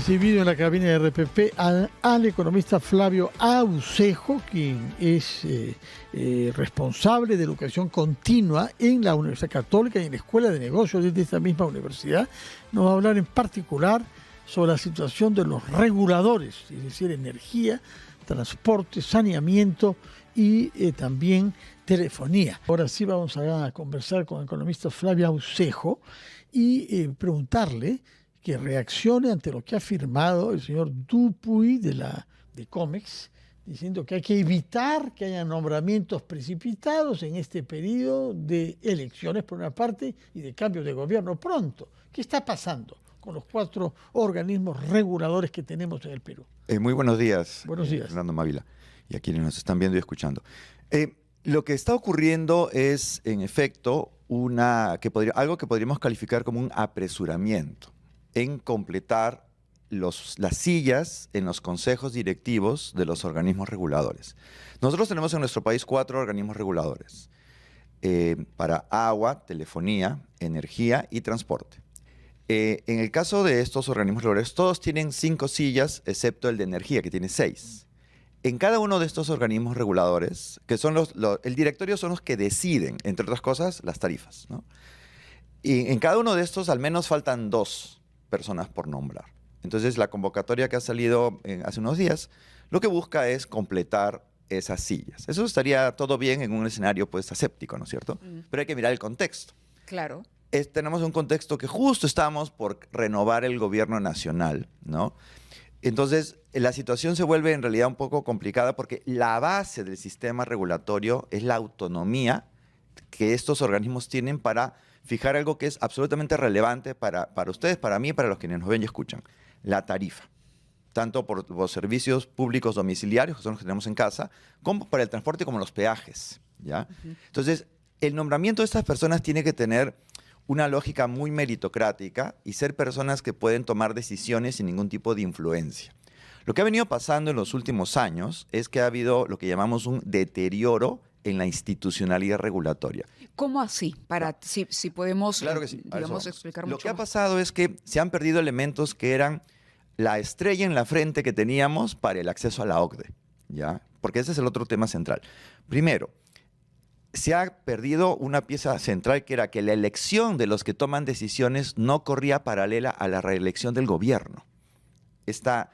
Recibido en la cabina de RPP al economista Flavio Aucejo, quien es responsable de educación continua en la Universidad Católica y en la Escuela de Negocios de esta misma universidad. Nos va a hablar en particular sobre la situación de los reguladores, es decir, energía, transporte, saneamiento y también telefonía. Ahora sí vamos a conversar con el economista Flavio Aucejo y preguntarle que reaccione ante lo que ha afirmado el señor Dupuy de Comex, diciendo que hay que evitar que haya nombramientos precipitados en este periodo de elecciones, por una parte, y de cambio de gobierno pronto. ¿Qué está pasando con los 4 organismos reguladores que tenemos en el Perú? Muy buenos días. Buenos días. Fernando Mávila, y a quienes nos están viendo y escuchando. Lo que está ocurriendo es, en efecto, algo que podríamos calificar como un apresuramiento en completar las sillas en los consejos directivos de los organismos reguladores. Nosotros tenemos en nuestro país 4 organismos reguladores para agua, telefonía, energía y transporte. En el caso de estos organismos reguladores, todos tienen 5 sillas, excepto el de energía, que tiene 6. En cada uno de estos organismos reguladores, que son el directorio son los que deciden, entre otras cosas, las tarifas, ¿no? Y en cada uno de estos al menos faltan 2 personas por nombrar. Entonces, la convocatoria que ha salido hace unos días, lo que busca es completar esas sillas. Eso estaría todo bien en un escenario pues aséptico, ¿no es cierto? Pero hay que mirar el contexto. Claro. Tenemos un contexto que justo estamos por renovar el gobierno nacional, ¿no? Entonces, la situación se vuelve en realidad un poco complicada porque la base del sistema regulatorio es la autonomía que estos organismos tienen para fijar algo que es absolutamente relevante para ustedes, para mí y para los que nos ven y escuchan, la tarifa. Tanto por los servicios públicos domiciliarios, que son los que tenemos en casa, como para el transporte, como los peajes, ¿ya? Entonces, el nombramiento de estas personas tiene que tener una lógica muy meritocrática y ser personas que pueden tomar decisiones sin ningún tipo de influencia. Lo que ha venido pasando en los últimos años es que ha habido lo que llamamos un deterioro en la institucionalidad regulatoria. ¿Cómo así? Si podemos, claro que sí, digamos, explicar mucho Lo que ha más. pasado es que se han perdido elementos que eran la estrella en la frente que teníamos para el acceso a la OCDE, ¿ya? Porque ese es el otro tema central. Primero, se ha perdido una pieza central que era que la elección de los que toman decisiones no corría paralela a la reelección del gobierno. Esta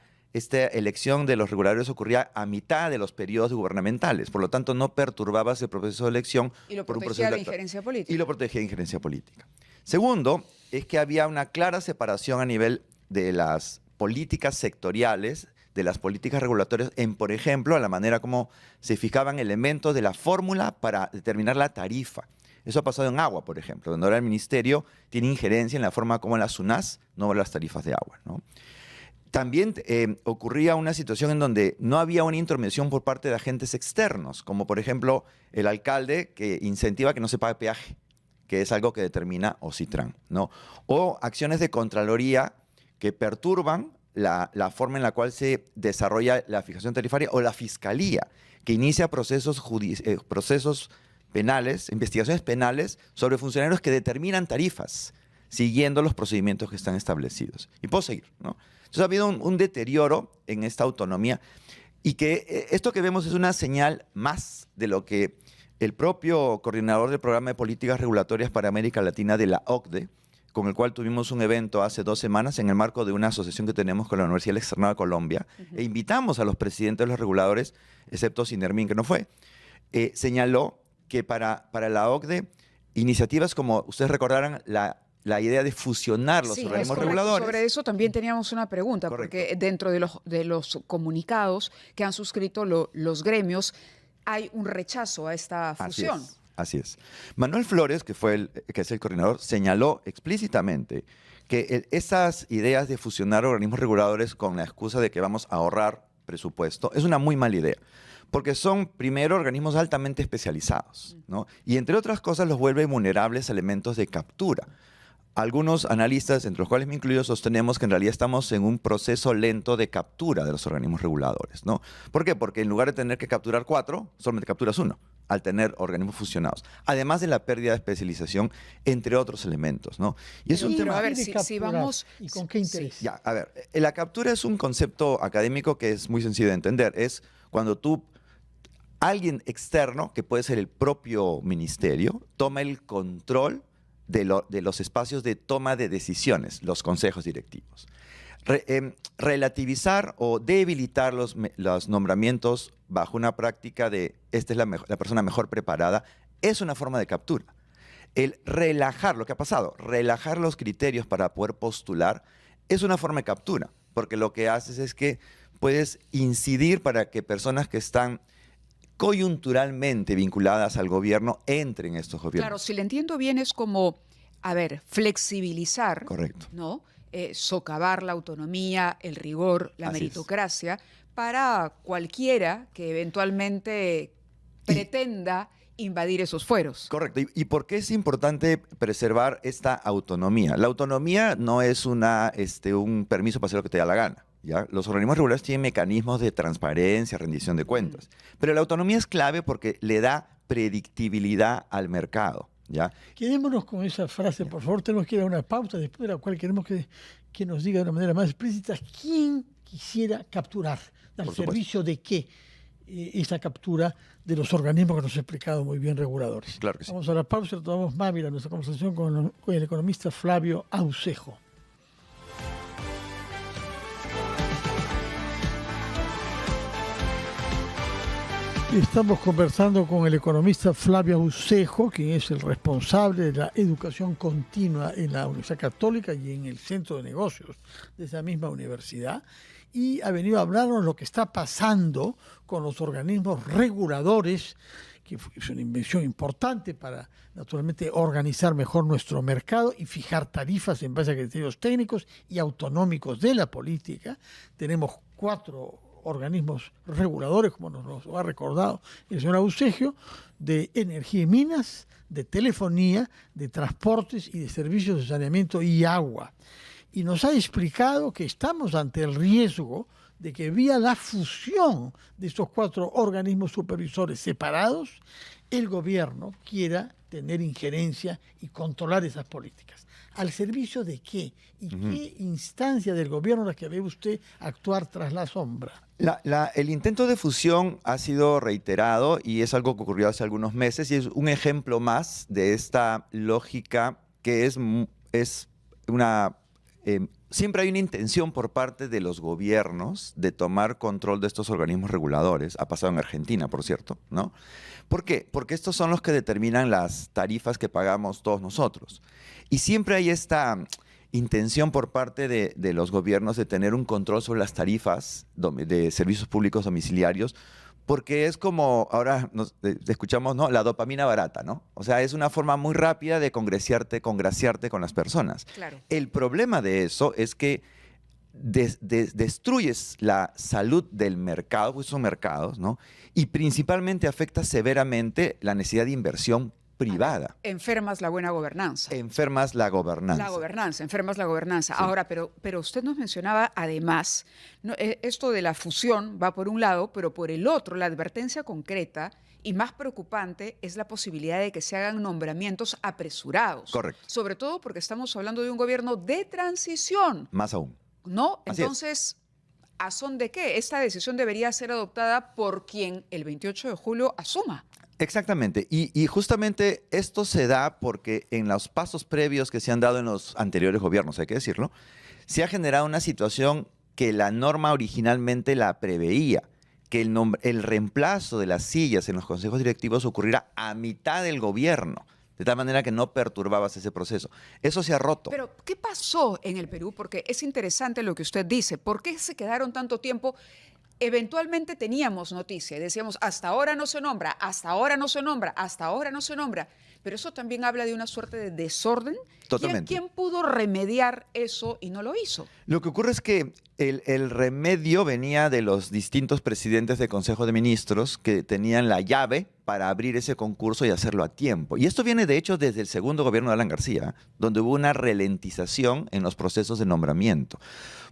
elección de los reguladores ocurría a mitad de los periodos gubernamentales, por lo tanto no perturbaba ese proceso de elección. Y lo por un protegía proceso de injerencia política. Y lo protegía de injerencia política. Segundo, es que había una clara separación a nivel de las políticas sectoriales, de las políticas regulatorias, en, por ejemplo, la manera como se fijaban elementos de la fórmula para determinar la tarifa. Eso ha pasado en agua, por ejemplo, donde ahora el ministerio tiene injerencia en la forma como la SUNAS nombra las tarifas de agua, ¿no? También ocurría una situación en donde no había una intromisión por parte de agentes externos, como por ejemplo el alcalde que incentiva que no se pague peaje, que es algo que determina OCITRAN, ¿no? O acciones de Contraloría que perturban la forma en la cual se desarrolla la fijación tarifaria, o la Fiscalía, que inicia procesos penales, investigaciones penales sobre funcionarios que determinan tarifas, siguiendo los procedimientos que están establecidos. Y puedo seguir, ¿no? Entonces ha habido un deterioro en esta autonomía y que esto que vemos es una señal más de lo que el propio coordinador del Programa de Políticas Regulatorias para América Latina de la OCDE, con el cual tuvimos un evento hace 2 semanas en el marco de una asociación que tenemos con la Universidad del Externado de Colombia, e invitamos a los presidentes de los reguladores, excepto Sinermin, que no fue, señaló que para la OCDE, iniciativas como, ustedes recordarán, la idea de fusionar los organismos reguladores. Sobre eso también teníamos una pregunta, Correcto. porque dentro de los comunicados que han suscrito los gremios, hay un rechazo a esta fusión. Así es. Manuel Flores, que es el coordinador, señaló explícitamente que esas ideas de fusionar organismos reguladores con la excusa de que vamos a ahorrar presupuesto es una muy mala idea. Porque son, primero, organismos altamente especializados, ¿no? Y entre otras cosas los vuelve vulnerables a elementos de captura. Algunos analistas, entre los cuales me incluyo, sostenemos que en realidad estamos en un proceso lento de captura de los organismos reguladores, ¿no? ¿Por qué? Porque en lugar de tener que capturar 4, solamente capturas 1. al tener organismos fusionados, además de la pérdida de especialización, entre otros elementos, ¿no? Y es un Pero tema... a ver, si vamos... ¿Y con qué interés? Ya, a ver, la captura es un concepto académico que es muy sencillo de entender. Es cuando alguien externo, que puede ser el propio ministerio, toma el control de los espacios de toma de decisiones, los consejos directivos. Relativizar o debilitar los nombramientos bajo una práctica de esta es la persona mejor preparada es una forma de captura. El relajar, lo que ha pasado, relajar los criterios para poder postular es una forma de captura, porque lo que haces es que puedes incidir para que personas que están coyunturalmente vinculadas al gobierno entren en estos gobiernos. Claro, si le entiendo bien es como, a ver, flexibilizar, Correcto. ¿no? Socavar la autonomía, el rigor, la Así es. meritocracia para cualquiera que eventualmente pretenda invadir esos fueros. Correcto. ¿Y por qué es importante preservar esta autonomía? La autonomía no es un permiso para hacer lo que te da la gana. ¿Ya? Los organismos regulares tienen mecanismos de transparencia, rendición de cuentas. Pero la autonomía es clave porque le da predictibilidad al mercado. ¿Ya? Quedémonos con esa frase, por favor. Tenemos que ir a una pausa después de la cual queremos que nos diga de una manera más explícita quién quisiera capturar, al servicio de qué esa captura de los organismos que nos ha explicado muy bien reguladores. Claro que sí. Vamos a la pausa y retomamos más, mira, nuestra conversación con el economista Flavio Aucejo. Estamos conversando con el economista Flavio Aucejo, quien es el responsable de la educación continua en la Universidad Católica y en el Centro de Negocios de esa misma universidad, y ha venido a hablarnos lo que está pasando con los organismos reguladores, que es una invención importante para, naturalmente, organizar mejor nuestro mercado y fijar tarifas en base a criterios técnicos y autonómicos de la política. Tenemos 4 organismos reguladores, como nos lo ha recordado el señor Aucejo, de energía y minas, de telefonía, de transportes y de servicios de saneamiento y agua. Y nos ha explicado que estamos ante el riesgo de que vía la fusión de estos 4 organismos supervisores separados, el gobierno quiera tener injerencia y controlar esas políticas. ¿Al servicio de qué? ¿Y qué instancia del gobierno la que ve usted actuar tras la sombra? El intento de fusión ha sido reiterado y es algo que ocurrió hace algunos meses y es un ejemplo más de esta lógica que es una... siempre hay una intención por parte de los gobiernos de tomar control de estos organismos reguladores. Ha pasado en Argentina, por cierto, ¿no? ¿Por qué? Porque estos son los que determinan las tarifas que pagamos todos nosotros. Y siempre hay esta intención por parte de los gobiernos de tener un control sobre las tarifas de servicios públicos domiciliarios, porque es como, ahora escuchamos, ¿no?, la dopamina barata, ¿no? O sea, es una forma muy rápida de congraciarte con las personas. Claro. El problema de eso es que destruyes la salud del mercado, pues son mercados, ¿no? Y principalmente afecta severamente la necesidad de inversión privada. Enfermas la buena gobernanza. Enfermas la gobernanza. La gobernanza, enfermas la gobernanza. Sí. Ahora, pero usted nos mencionaba además, ¿no? Esto de la fusión va por un lado, pero por el otro, la advertencia concreta y más preocupante es la posibilidad de que se hagan nombramientos apresurados. Correcto. Sobre todo porque estamos hablando de un gobierno de transición, Más aún. ¿no? Así Entonces, ¿a son de qué? Esta decisión debería ser adoptada por quien el 28 de julio asuma. Exactamente. Y justamente esto se da porque en los pasos previos que se han dado en los anteriores gobiernos, hay que decirlo, se ha generado una situación que la norma originalmente la preveía, que el reemplazo de las sillas en los consejos directivos ocurriera a mitad del gobierno, de tal manera que no perturbabas ese proceso. Eso se ha roto. Pero, ¿qué pasó en el Perú? Porque es interesante lo que usted dice. ¿Por qué se quedaron tanto tiempo? Eventualmente teníamos noticia y decíamos, hasta ahora no se nombra, hasta ahora no se nombra, hasta ahora no se nombra. Pero eso también habla de una suerte de desorden. Totalmente. ¿Quién pudo remediar eso y no lo hizo? Lo que ocurre es que el remedio venía de los distintos presidentes del Consejo de Ministros que tenían la llave para abrir ese concurso y hacerlo a tiempo. Y esto viene, de hecho, desde el segundo gobierno de Alan García, donde hubo una ralentización en los procesos de nombramiento.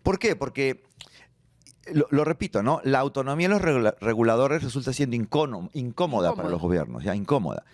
¿Por qué? Porque lo repito, ¿no? La autonomía de los reguladores resulta siendo incómoda para los gobiernos, ya incómoda.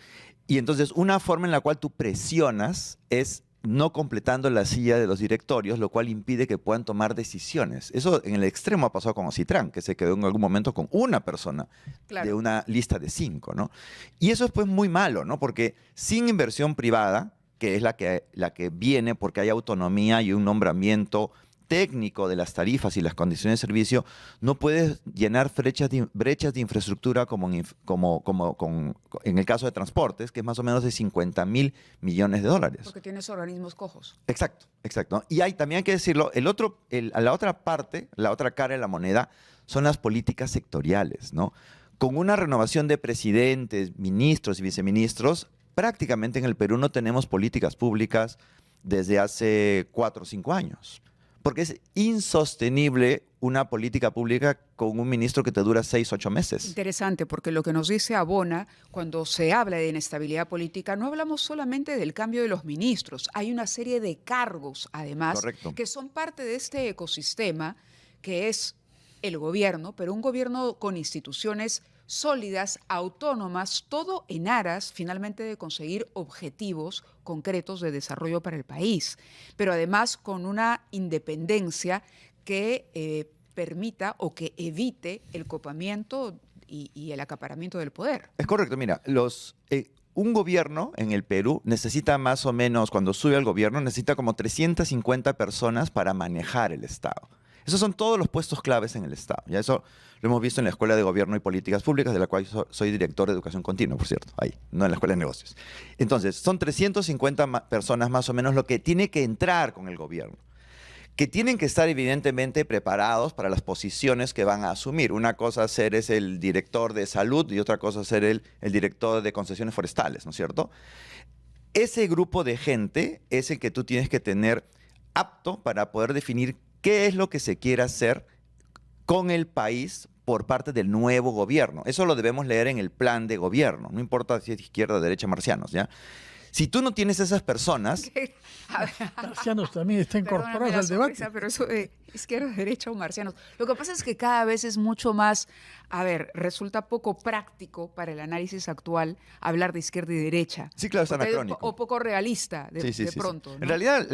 Y entonces una forma en la cual tú presionas es no completando la silla de los directorios, lo cual impide que puedan tomar decisiones. Eso en el extremo ha pasado con Ocitrán, que se quedó en algún momento con una persona de una lista de 5, ¿no? Y eso es pues muy malo, ¿no? Porque sin inversión privada, que es la que viene porque hay autonomía y un nombramiento técnico de las tarifas y las condiciones de servicio, no puedes llenar brechas de infraestructura como en el caso de transportes, que es más o menos de 50.000 millones de dólares. Porque tienes organismos cojos. Exacto, exacto. Y también hay que decirlo, la otra parte, la otra cara de la moneda, son las políticas sectoriales, ¿no? Con una renovación de presidentes, ministros y viceministros, prácticamente en el Perú no tenemos políticas públicas desde hace 4 o 5 años. Porque es insostenible una política pública con un ministro que te dura 6 o 8 meses. Interesante, porque lo que nos dice Abona, cuando se habla de inestabilidad política, no hablamos solamente del cambio de los ministros. Hay una serie de cargos, además, Correcto, que son parte de este ecosistema que es el gobierno, pero un gobierno con instituciones sólidas, autónomas, todo en aras finalmente de conseguir objetivos concretos de desarrollo para el país, pero además con una independencia que permita o que evite el copamiento y el acaparamiento del poder. Es correcto, mira, un gobierno en el Perú necesita más o menos, cuando sube al gobierno, necesita como 350 personas para manejar el Estado. Esos son todos los puestos claves en el Estado. Ya eso lo hemos visto en la Escuela de Gobierno y Políticas Públicas, de la cual soy director de Educación Continua, por cierto, ahí, no en la Escuela de Negocios. Entonces, son 350 personas más o menos lo que tiene que entrar con el gobierno, que tienen que estar evidentemente preparados para las posiciones que van a asumir. Una cosa ser es el director de salud y otra cosa ser el director de concesiones forestales, ¿no es cierto? Ese grupo de gente es el que tú tienes que tener apto para poder definir qué es lo que se quiere hacer con el país por parte del nuevo gobierno. Eso lo debemos leer en el plan de gobierno, no importa si es izquierda, derecha, marcianos, ¿ya? Si tú no tienes esas personas... Marcianos también están incorporados al debate. Pero eso de izquierda, derecha o marcianos. Lo que pasa es que cada vez es mucho más, resulta poco práctico para el análisis actual hablar de izquierda y derecha. Sí, claro, es anacrónico. O poco realista de pronto. ¿No? En realidad,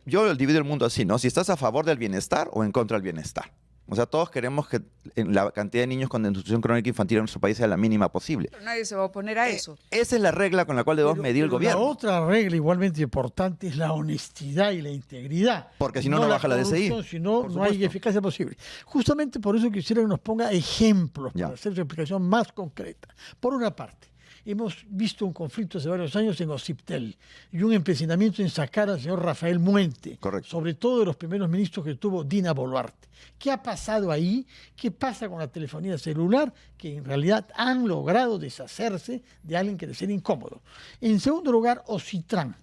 yo divido el mundo así, ¿no? Si estás a favor del bienestar o en contra del bienestar. O sea, todos queremos que la cantidad de niños con desnutrición crónica infantil en nuestro país sea la mínima posible. Pero nadie se va a oponer a eso. Esa es la regla con la cual debemos medir el gobierno. La otra regla igualmente importante es la honestidad y la integridad. Porque si no, no baja la DCI. Si no, no hay eficacia posible. Justamente por eso quisiera que nos ponga ejemplos para hacer su explicación más concreta. Por una parte, hemos visto un conflicto hace varios años en Ociptel y un empecinamiento en sacar al señor Rafael Muente, correcto, sobre todo de los primeros ministros que tuvo Dina Boluarte. ¿Qué ha pasado ahí? ¿Qué pasa con la telefonía celular? Que en realidad han logrado deshacerse de alguien que les era incómodo. En segundo lugar, Ocitrán.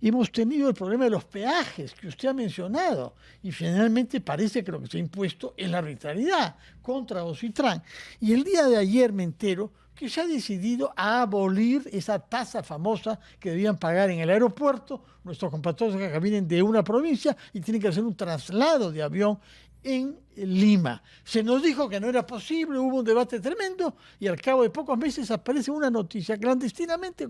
Hemos tenido el problema de los peajes que usted ha mencionado y finalmente parece que lo que se ha impuesto es la arbitrariedad contra Ocitrán. Y el día de ayer me entero que se ha decidido a abolir esa tasa famosa que debían pagar en el aeropuerto nuestros compatriotas que vienen de una provincia y tienen que hacer un traslado de avión en Lima. Se nos dijo que no era posible, hubo un debate tremendo y al cabo de pocos meses aparece una noticia clandestinamente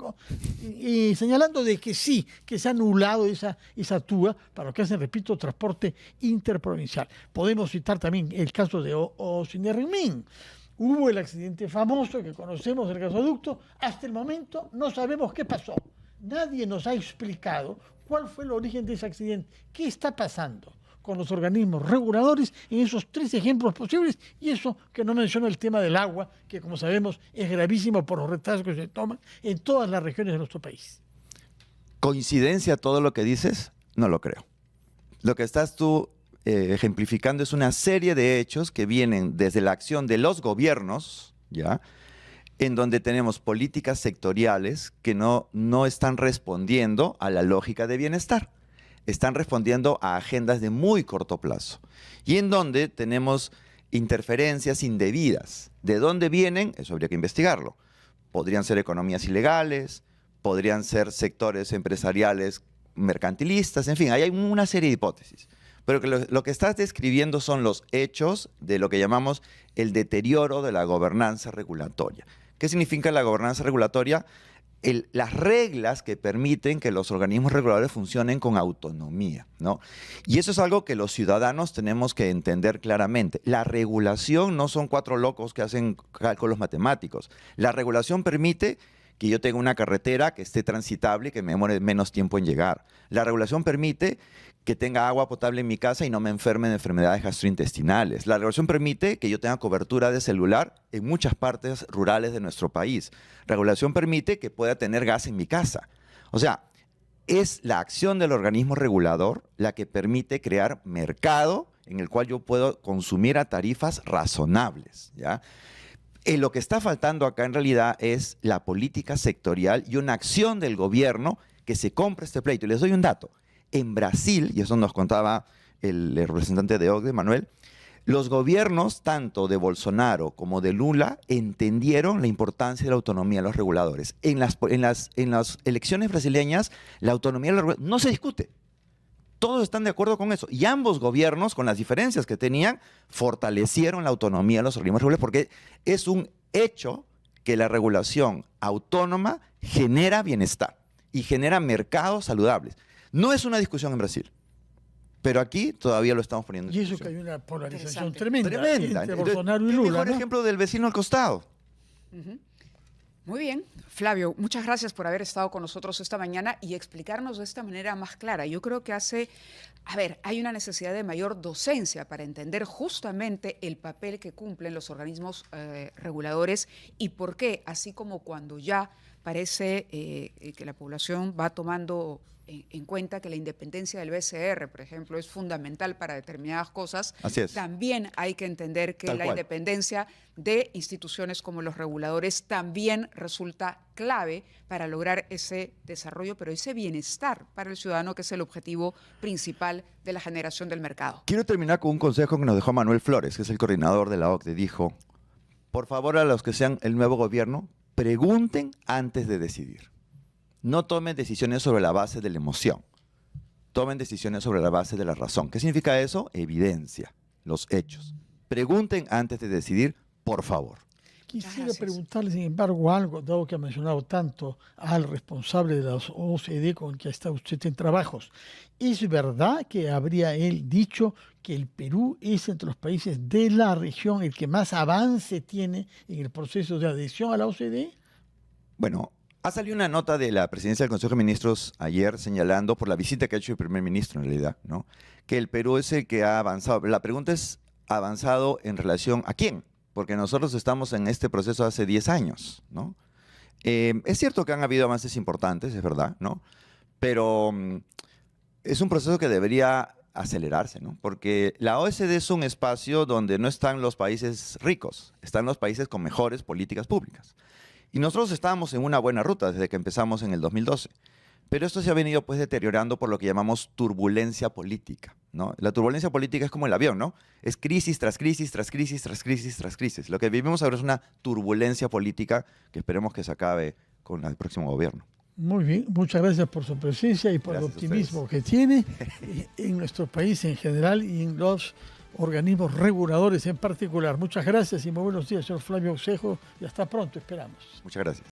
y señalando de que sí, que se ha anulado esa TUA para lo que hacen, repito, transporte interprovincial. Podemos citar también el caso de Ocinerrimín. Hubo el accidente famoso que conocemos del gasoducto. Hasta el momento no sabemos qué pasó. Nadie nos ha explicado cuál fue el origen de ese accidente. ¿Qué está pasando con los organismos reguladores en esos 3 ejemplos posibles? Y eso que no menciona el tema del agua, que como sabemos es gravísimo por los retrasos que se toman en todas las regiones de nuestro país. ¿Coincidencia todo lo que dices? No lo creo. Lo que estás tú ejemplificando es una serie de hechos que vienen desde la acción de los gobiernos, ¿ya?, en donde tenemos políticas sectoriales que no están respondiendo a la lógica de bienestar. Están respondiendo a agendas de muy corto plazo. Y en donde tenemos interferencias indebidas. ¿De dónde vienen? Eso habría que investigarlo. Podrían ser economías ilegales, podrían ser sectores empresariales mercantilistas, en fin, hay una serie de hipótesis. pero que lo que estás describiendo son los hechos de lo que llamamos el deterioro de la gobernanza regulatoria. ¿Qué significa la gobernanza regulatoria? Las reglas que permiten que los organismos reguladores funcionen con autonomía, ¿no? Y eso es algo que los ciudadanos tenemos que entender claramente. La regulación no son cuatro locos que hacen cálculos matemáticos. La regulación permite que yo tenga una carretera que esté transitable y que me demore menos tiempo en llegar. La regulación permite que tenga agua potable en mi casa y no me enferme de enfermedades gastrointestinales. La regulación permite que yo tenga cobertura de celular en muchas partes rurales de nuestro país. La regulación permite que pueda tener gas en mi casa. O sea, es la acción del organismo regulador la que permite crear mercado en el cual yo puedo consumir a tarifas razonables, ¿ya? Lo que está faltando acá en realidad es la política sectorial y una acción del gobierno que se compre este pleito. Y les doy un dato. En Brasil, y eso nos contaba el representante de OCDE, Manuel, los gobiernos tanto de Bolsonaro como de Lula entendieron la importancia de la autonomía de los reguladores. En las elecciones brasileñas, la autonomía de los reguladores no se discute. Todos están de acuerdo con eso. Y ambos gobiernos, con las diferencias que tenían, fortalecieron la autonomía de los organismos reguladores porque es un hecho que la regulación autónoma genera bienestar y genera mercados saludables. No es una discusión en Brasil, pero aquí todavía lo estamos poniendo en Y eso discusión. que hay una polarización tremenda entre Entonces, Bolsonaro y ¿qué Lula, mejor ¿no? ejemplo del vecino al costado? Muy bien, Flavio, muchas gracias por haber estado con nosotros esta mañana y explicarnos de esta manera más clara. Yo creo que hay una necesidad de mayor docencia para entender justamente el papel que cumplen los organismos reguladores y por qué, así como cuando ya parece que la población va tomando en cuenta que la independencia del BCR, por ejemplo, es fundamental para determinadas cosas, Así es. también hay que entender que Tal la cual. independencia de instituciones como los reguladores también resulta clave para lograr ese desarrollo, pero ese bienestar para el ciudadano, que es el objetivo principal de la generación del mercado. Quiero terminar con un consejo que nos dejó Manuel Flores, que es el coordinador de la OCDE. Dijo, por favor, a los que sean el nuevo gobierno, pregunten antes de decidir. No tomen decisiones sobre la base de la emoción. Tomen decisiones sobre la base de la razón. ¿Qué significa eso? Evidencia, los hechos. Pregunten antes de decidir, por favor. Quisiera Gracias. preguntarle, sin embargo, algo, dado que ha mencionado tanto al responsable de la OCDE con el que está usted en trabajos. ¿Es verdad que habría él dicho que el Perú es entre los países de la región el que más avance tiene en el proceso de adhesión a la OCDE? Bueno, ha salido una nota de la presidencia del Consejo de Ministros ayer señalando, por la visita que ha hecho el primer ministro en realidad, ¿no?, que el Perú es el que ha avanzado. La pregunta es, ¿avanzado en relación a quién? Porque nosotros estamos en este proceso hace 10 años, ¿no? Es cierto que han habido avances importantes, es verdad, ¿no? Pero es un proceso que debería acelerarse, ¿no? Porque la OSD es un espacio donde no están los países ricos, están los países con mejores políticas públicas. Y nosotros estábamos en una buena ruta desde que empezamos en el 2012. Pero esto se ha venido pues deteriorando por lo que llamamos turbulencia política, ¿no? La turbulencia política es como el avión, ¿no? Es crisis tras crisis, tras crisis, tras crisis, tras crisis. Lo que vivimos ahora es una turbulencia política que esperemos que se acabe con el próximo gobierno. Muy bien, muchas gracias por su presencia y por el Gracias a optimismo que tiene en nuestro país en general y en los organismos reguladores en particular. Muchas gracias y muy buenos días, señor Flavio Aucejo, y hasta pronto, esperamos. Muchas gracias.